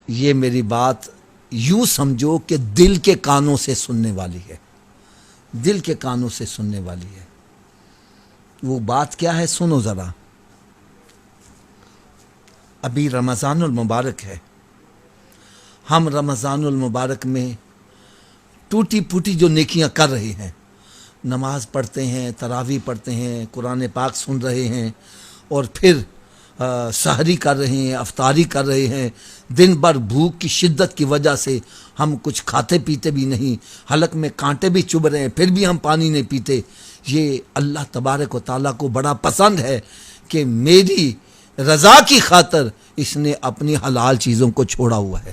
یہ میری بات یوں سمجھو کہ دل کے کانوں سے سننے والی ہے، دل کے کانوں سے سننے والی ہے۔ وہ بات کیا ہے سنو ذرا۔ ابھی رمضان المبارک ہے، ہم رمضان المبارک میں ٹوٹی پھوٹی جو نیکیاں کر رہے ہیں، نماز پڑھتے ہیں، تراویح پڑھتے ہیں، قرآن پاک سن رہے ہیں، اور پھر سحری کر رہے ہیں، افطاری کر رہے ہیں، دن بھر بھوک کی شدت کی وجہ سے ہم کچھ کھاتے پیتے بھی نہیں، حلق میں کانٹے بھی چبھ رہے ہیں، پھر بھی ہم پانی نہیں پیتے۔ یہ اللہ تبارک و تعالیٰ کو بڑا پسند ہے کہ میری رضا کی خاطر اس نے اپنی حلال چیزوں کو چھوڑا ہوا ہے۔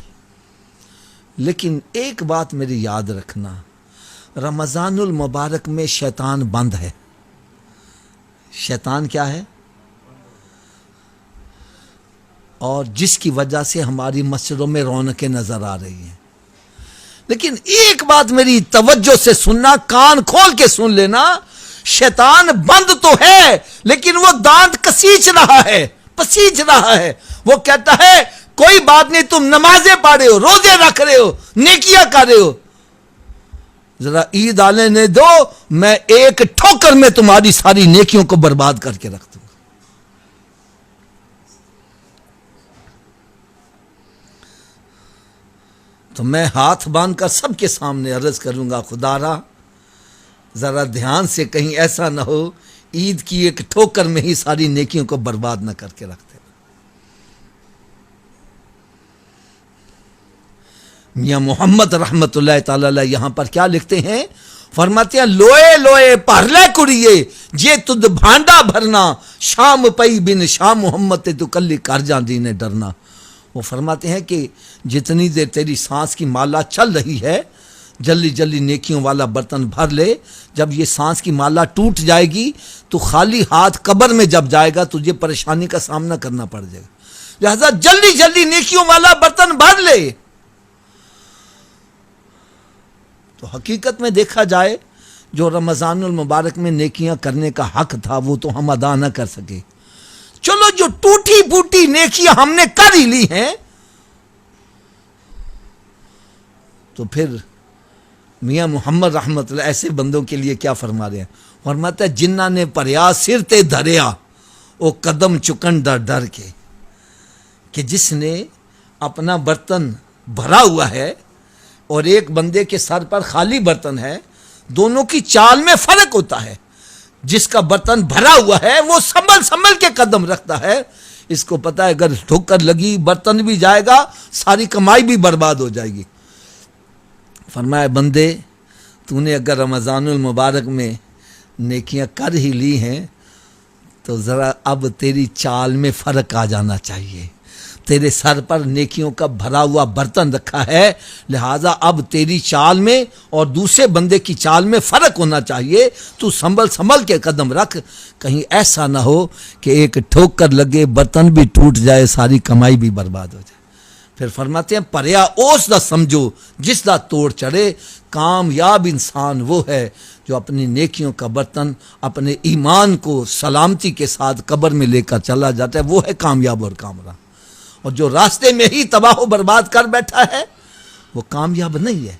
لیکن ایک بات میری یاد رکھنا، رمضان المبارک میں شیطان بند ہے۔ شیطان کیا ہے؟ اور جس کی وجہ سے ہماری مسجدوں میں رونقیں نظر آ رہی ہیں۔ لیکن ایک بات میری توجہ سے سننا، کان کھول کے سن لینا، شیطان بند تو ہے لیکن وہ دانت کسیچ رہا ہے، پسیچ رہا ہے۔ وہ کہتا ہے کوئی بات نہیں، تم نمازیں پڑھ رہے ہو، روزے رکھ رہے ہو، نیکیاں کر رہے ہو، ذرا عید آنے دو، میں ایک ٹھوکر میں تمہاری ساری نیکیوں کو برباد کر کے رکھ دوں گا۔ تو میں ہاتھ باندھ کر سب کے سامنے عرض کروں گا، خدا را ذرا دھیان سے کہیں ایسا نہ ہو عید کی ایک ٹھوکر میں ہی ساری نیکیوں کو برباد نہ کر کے رکھتے۔ میاں محمد رحمت اللہ تعالی علیہ یہاں پر کیا لکھتے ہیں؟ فرماتے ہیں لوئے لوئے پہلے کڑیے جے تد بھانڈا بھرنا، شام پئی بن شام محمد تو کلی کر جان دینے ڈرنا۔ وہ فرماتے ہیں کہ جتنی دیر تیری سانس کی مالا چل رہی ہے، جلدی جلدی نیکیوں والا برتن بھر لے۔ جب یہ سانس کی مالا ٹوٹ جائے گی تو خالی ہاتھ قبر میں جب جائے گا تجھے پریشانی کا سامنا کرنا پڑ جائے گا، لہذا جلدی جلدی نیکیوں والا برتن بھر لے۔ تو حقیقت میں دیکھا جائے جو رمضان المبارک میں نیکیاں کرنے کا حق تھا وہ تو ہم ادا نہ کر سکے۔ چلو جو ٹوٹی پھوٹی نیکیاں ہم نے کر ہی لی ہیں، تو پھر میاں محمد رحمت اللہ ایسے بندوں کے لیے کیا فرما رہے ہیں؟ فرماتا ہے جنہاں نے پریا سر تے دھریا او قدم چکن ڈر ڈر کے، کہ جس نے اپنا برتن بھرا ہوا ہے اور ایک بندے کے سر پر خالی برتن ہے، دونوں کی چال میں فرق ہوتا ہے۔ جس کا برتن بھرا ہوا ہے وہ سنبھل سنبھل کے قدم رکھتا ہے، اس کو پتہ ہے اگر ٹھوکر لگی برتن بھی جائے گا، ساری کمائی بھی برباد ہو جائے گی۔ فرمایا بندے تو نے اگر رمضان المبارک میں نیکیاں کر ہی لی ہیں تو ذرا اب تیری چال میں فرق آ جانا چاہیے۔ تیرے سر پر نیکیوں کا بھرا ہوا برتن رکھا ہے، لہٰذا اب تیری چال میں اور دوسرے بندے کی چال میں فرق ہونا چاہیے۔ تو سنبھل سنبھل کے قدم رکھ، کہیں ایسا نہ ہو کہ ایک ٹھوکر لگے برتن بھی ٹوٹ جائے، ساری کمائی بھی برباد ہو جائے۔ پھر فرماتے ہیں پریا اوس دا سمجھو جس دا توڑ چڑھے، کامیاب انسان وہ ہے جو اپنی نیکیوں کا برتن اپنے ایمان کو سلامتی کے ساتھ قبر میں لے کر چلا جاتا ہے، وہ ہے کامیاب اور کامران۔ اور جو راستے میں ہی تباہ و برباد کر بیٹھا ہے وہ کامیاب نہیں ہے۔